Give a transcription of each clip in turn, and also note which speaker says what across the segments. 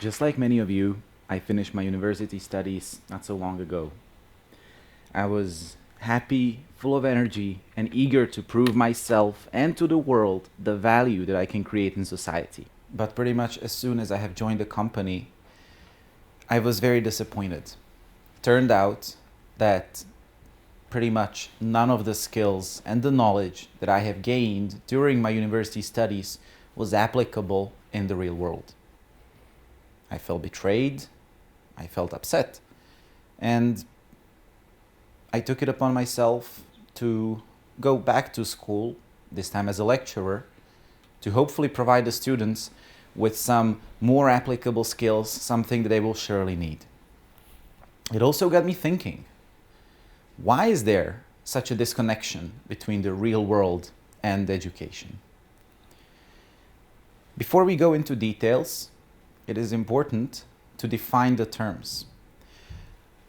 Speaker 1: Just like many of you, I finished my university studies not so long ago. I was happy, full of energy, and eager to prove myself and to the world the value that I can create in society. But pretty much as soon as I have joined the company, I was very disappointed. Turned out that pretty much none of the skills and the knowledge that I have gained during my university studies was applicable in the real world. I felt betrayed, I felt upset, and I took it upon myself to go back to school, this time as a lecturer, to hopefully provide the students with some more applicable skills, something that they will surely need. It also got me thinking, why is there such a disconnection between the real world and education? Before we go into details, it is important to define the terms.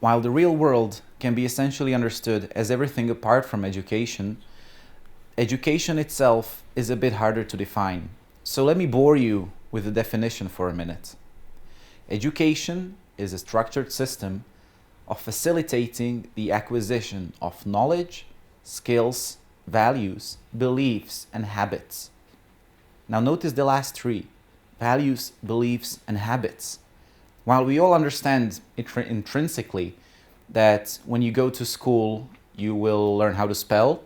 Speaker 1: While the real world can be essentially understood as everything apart from education, education itself is a bit harder to define. So let me bore you with the definition for a minute. Education is a structured system of facilitating the acquisition of knowledge, skills, values, beliefs, and habits. Now notice the last three: values, beliefs, and habits. While we all understand intrinsically that when you go to school you will learn how to spell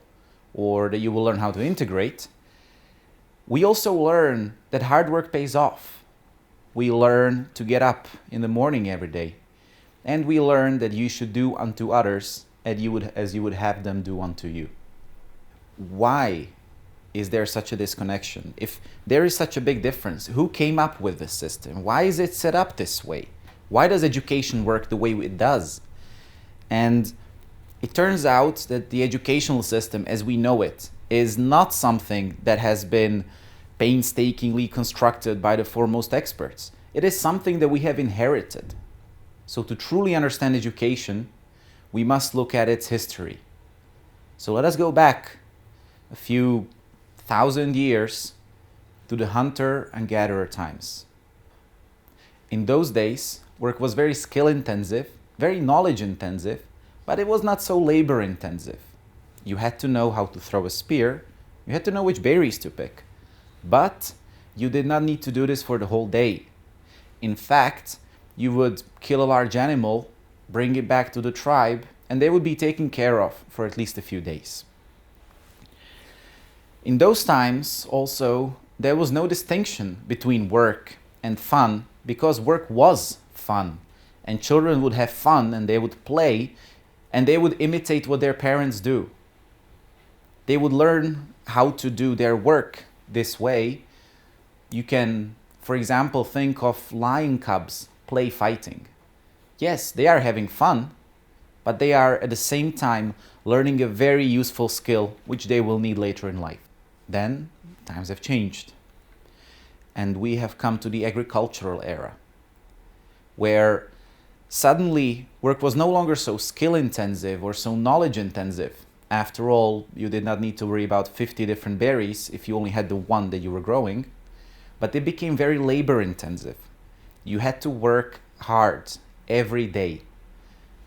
Speaker 1: or that you will learn how to integrate, we also learn that hard work pays off. We learn to get up in the morning every day, and we learn that you should do unto others as you would have them do unto you. Why is there such a disconnection? If there is such a big difference, who came up with this system? Why is it set up this way? Why does education work the way it does? And it turns out that the educational system as we know it is not something that has been painstakingly constructed by the foremost experts. It is something that we have inherited. So to truly understand education, we must look at its history. So let us go back a few 1,000 years to the hunter and gatherer times. In those days, work was very skill intensive, very knowledge intensive, but it was not so labor intensive. You had to know how to throw a spear, you had to know which berries to pick, but you did not need to do this for the whole day. In fact, you would kill a large animal, bring it back to the tribe, and they would be taken care of for at least a few days. In those times, also, there was no distinction between work and fun, because work was fun, and children would have fun and they would play and they would imitate what their parents do. They would learn how to do their work this way. You can, for example, think of lion cubs play fighting. Yes, they are having fun, but they are at the same time learning a very useful skill which they will need later in life. Then times have changed, and we have come to the agricultural era, where suddenly work was no longer so skill intensive or so knowledge intensive. After all, you did not need to worry about 50 different berries if you only had the one that you were growing, but it became very labor intensive. You had to work hard every day.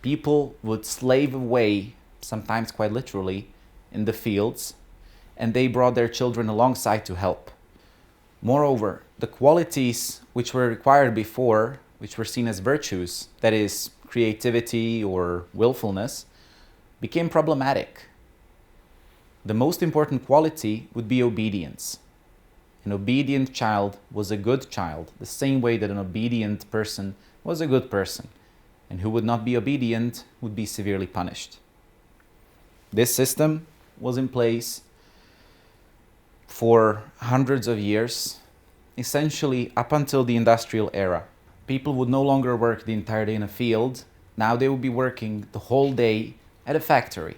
Speaker 1: People would slave away, sometimes quite literally, in the fields, and they brought their children alongside to help. Moreover, the qualities which were required before, which were seen as virtues, that is, creativity or willfulness, became problematic. The most important quality would be obedience. An obedient child was a good child, the same way that an obedient person was a good person, and who would not be obedient would be severely punished. This system was in place for hundreds of years, essentially up until the industrial era. People would no longer work the entire day in a field. Now they would be working the whole day at a factory.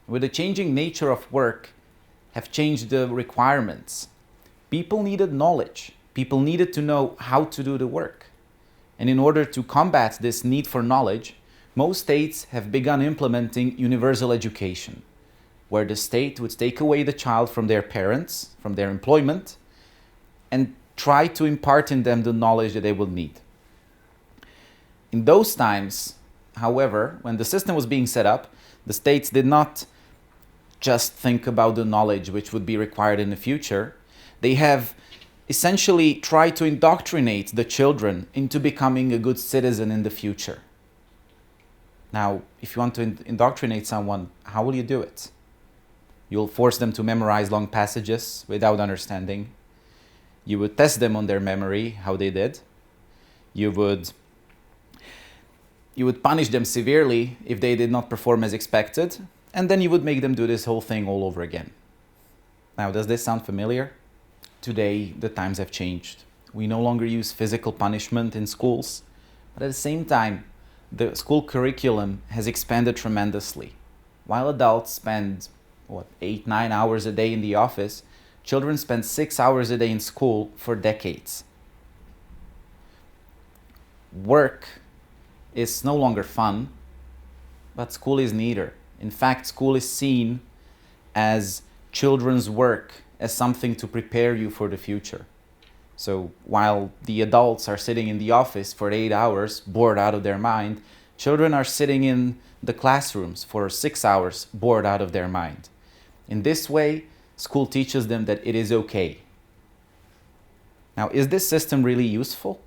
Speaker 1: With the changing nature of work have changed the requirements. People needed knowledge. People needed to know how to do the work. And in order to combat this need for knowledge, most states have begun implementing universal education, where the state would take away the child from their parents, from their employment, and try to impart in them the knowledge that they will need. In those times, however, when the system was being set up, the states did not just think about the knowledge which would be required in the future. They have essentially tried to indoctrinate the children into becoming a good citizen in the future. Now, if you want to indoctrinate someone, how will you do it? You'll force them to memorize long passages without understanding. You would test them on their memory, how they did. You would punish them severely if they did not perform as expected, and then you would make them do this whole thing all over again. Now, does this sound familiar? Today, the times have changed. We no longer use physical punishment in schools, but at the same time, the school curriculum has expanded tremendously. While adults spend 8-9 hours a day in the office, children spend 6 hours a day in school for decades. Work is no longer fun, but school is neither. In fact, school is seen as children's work, as something to prepare you for the future. So while the adults are sitting in the office for 8 hours, bored out of their mind, children are sitting in the classrooms for 6 hours, bored out of their mind. In this way, school teaches them that it is okay. Now, is this system really useful?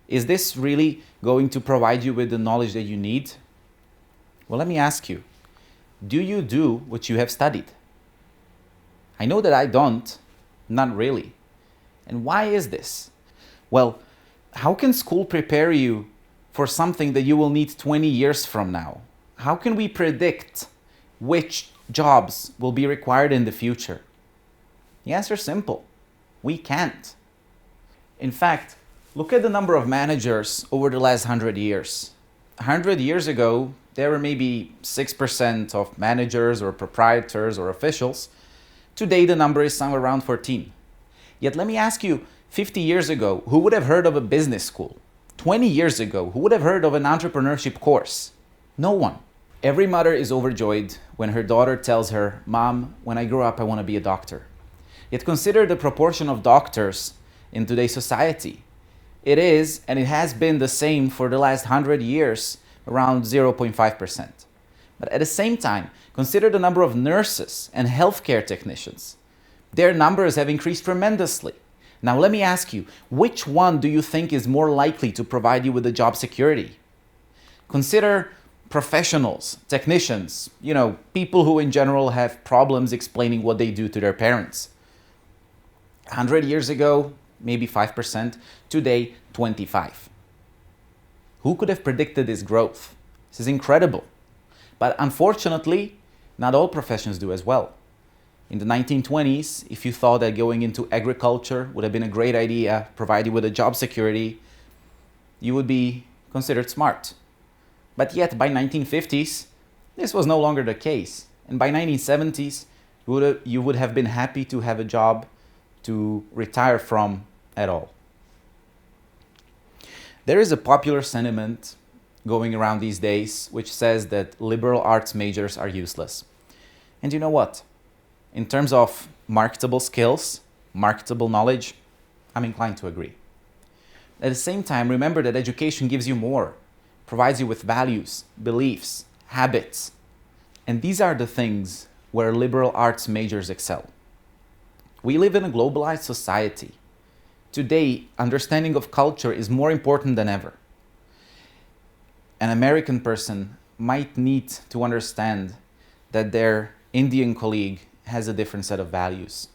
Speaker 1: Is this really going to provide you with the knowledge that you need? Well, let me ask you, do you do what you have studied? I know that I don't, not really. And why is this? Well, how can school prepare you for something that you will need 20 years from now? How can we predict which jobs will be required in the future? The answer is simple. We can't. In fact, look at the number of managers over the last 100 years. 100 years ago, there were maybe 6% of managers or proprietors or officials. Today, the number is somewhere around 14. Yet let me ask you, 50 years ago, who would have heard of a business school? 20 years ago, who would have heard of an entrepreneurship course? No one. Every mother is overjoyed when her daughter tells her, "Mom, when I grow up, I want to be a doctor." Yet consider the proportion of doctors in today's society. It is, and it has been the same for the last 100 years, around 0.5%. But at the same time, consider the number of nurses and healthcare technicians. Their numbers have increased tremendously. Now let me ask you, which one do you think is more likely to provide you with the job security? Consider professionals, technicians, people who in general have problems explaining what they do to their parents. 100 years ago, maybe 5%. Today, 25%. Who could have predicted this growth? This is incredible. But unfortunately, not all professions do as well. In the 1920s, if you thought that going into agriculture would have been a great idea, provide you with a job security, you would be considered smart. But yet, by 1950s, this was no longer the case. And by 1970s, you would have been happy to have a job to retire from at all. There is a popular sentiment going around these days which says that liberal arts majors are useless. And you know what? In terms of marketable skills, marketable knowledge, I'm inclined to agree. At the same time, remember that education gives you more, provides you with values, beliefs, habits. And these are the things where liberal arts majors excel. We live in a globalized society. Today, understanding of culture is more important than ever. An American person might need to understand that their Indian colleague has a different set of values.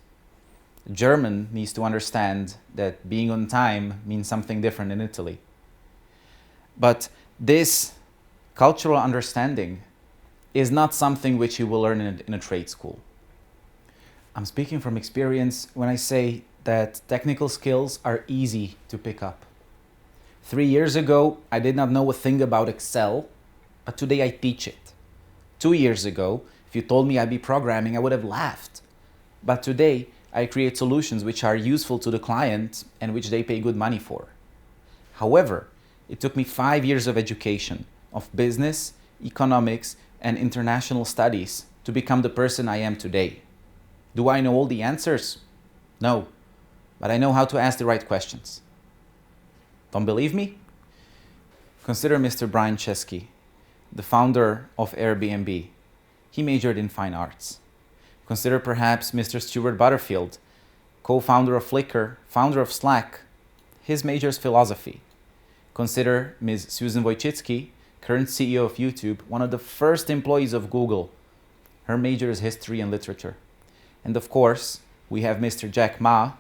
Speaker 1: A German needs to understand that being on time means something different in Italy. But this cultural understanding is not something which you will learn in a trade school. I'm speaking from experience when I say that technical skills are easy to pick up. 3 years ago, I did not know a thing about Excel, but today I teach it. 2 years ago, if you told me I'd be programming, I would have laughed. But today, I create solutions which are useful to the client and which they pay good money for. However, it took me 5 years of education of business, economics, and international studies to become the person I am today. Do I know all the answers? No, but I know how to ask the right questions. Don't believe me? Consider Mr. Brian Chesky, the founder of Airbnb. He majored in fine arts. Consider perhaps Mr. Stuart Butterfield, co-founder of Flickr, founder of Slack. His major is philosophy. Consider Ms. Susan Wojcicki, current CEO of YouTube, one of the first employees of Google. Her major is history and literature. And of course, we have Mr. Jack Ma,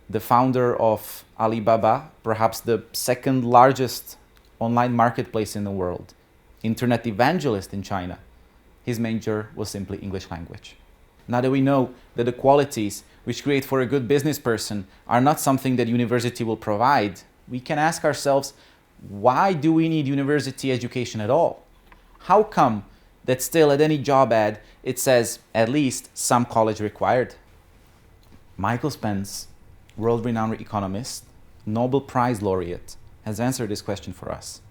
Speaker 1: the founder of Alibaba, perhaps the second largest online marketplace in the world, internet evangelist in China. His major was simply English language. Now that we know that the qualities which create for a good business person are not something that university will provide, we can ask ourselves, why do we need university education at all? How come that still at any job ad it says at least some college required? Michael Spence, world-renowned economist, Nobel Prize laureate, has answered this question for us.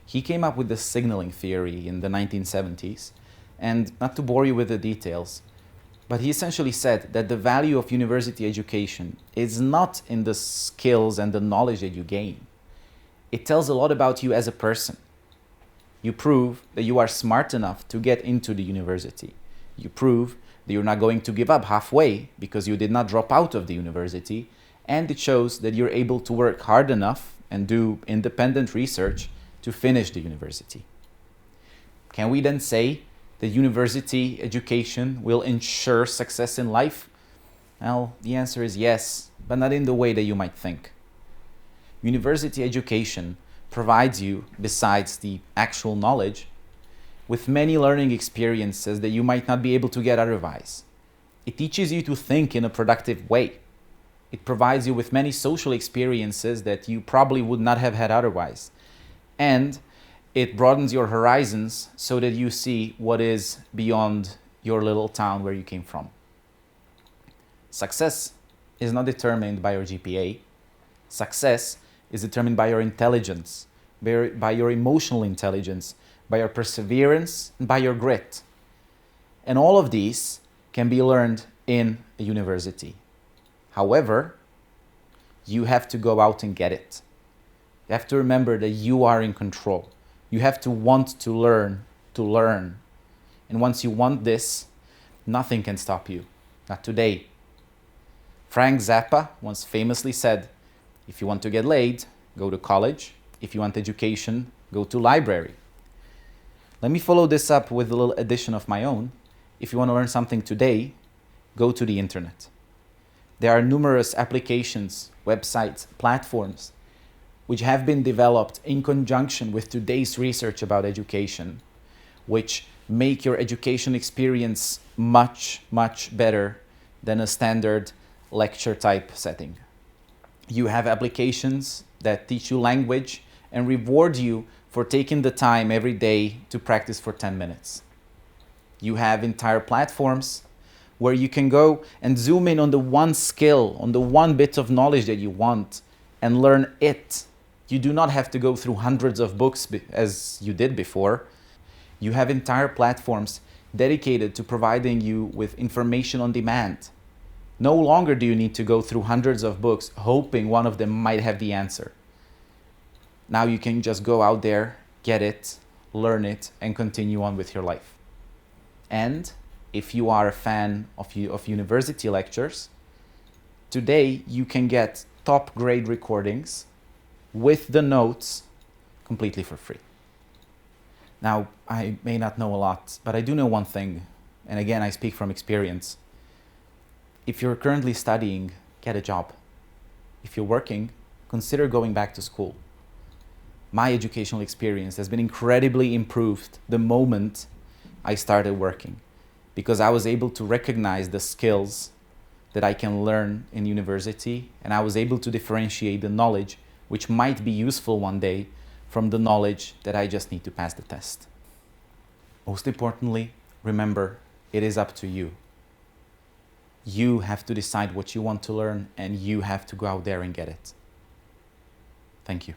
Speaker 1: He came up with the signaling theory in the 1970s, and not to bore you with the details, but he essentially said that the value of university education is not in the skills and the knowledge that you gain. It tells a lot about you as a person. You prove that you are smart enough to get into the university. You prove that you're not going to give up halfway because you did not drop out of the university, and it shows that you're able to work hard enough and do independent research to finish the university. Can we then say that university education will ensure success in life? Well, the answer is yes, but not in the way that you might think. University education provides you, besides the actual knowledge, with many learning experiences that you might not be able to get otherwise. It teaches you to think in a productive way. It provides you with many social experiences that you probably would not have had otherwise. And it broadens your horizons so that you see what is beyond your little town where you came from. Success is not determined by your GPA. Success is determined by your intelligence, by your emotional intelligence, by your perseverance, and by your grit. And all of these can be learned in a university. However, you have to go out and get it. You have to remember that you are in control. You have to want to learn to learn. And once you want this, nothing can stop you. Not today. Frank Zappa once famously said, if you want to get laid, go to college. If you want education, go to library. Let me follow this up with a little addition of my own. If you want to learn something today, go to the internet. There are numerous applications, websites, platforms, which have been developed in conjunction with today's research about education, which make your education experience much, much better than a standard lecture type setting. You have applications that teach you language and reward you for taking the time every day to practice for 10 minutes. You have entire platforms where you can go and zoom in on the one skill, on the one bit of knowledge that you want and learn it. You do not have to go through hundreds of books as you did before. You have entire platforms dedicated to providing you with information on demand. No longer do you need to go through hundreds of books hoping one of them might have the answer. Now you can just go out there, get it, learn it, and continue on with your life. And if you are a fan of university lectures, today you can get top grade recordings with the notes completely for free. Now, I may not know a lot, but I do know one thing, and again, I speak from experience. If you're currently studying, get a job. If you're working, consider going back to school. My educational experience has been incredibly improved the moment I started working, because I was able to recognize the skills that I can learn in university, and I was able to differentiate the knowledge which might be useful one day from the knowledge that I just need to pass the test. Most importantly, remember, it is up to you. You have to decide what you want to learn, and you have to go out there and get it. Thank you.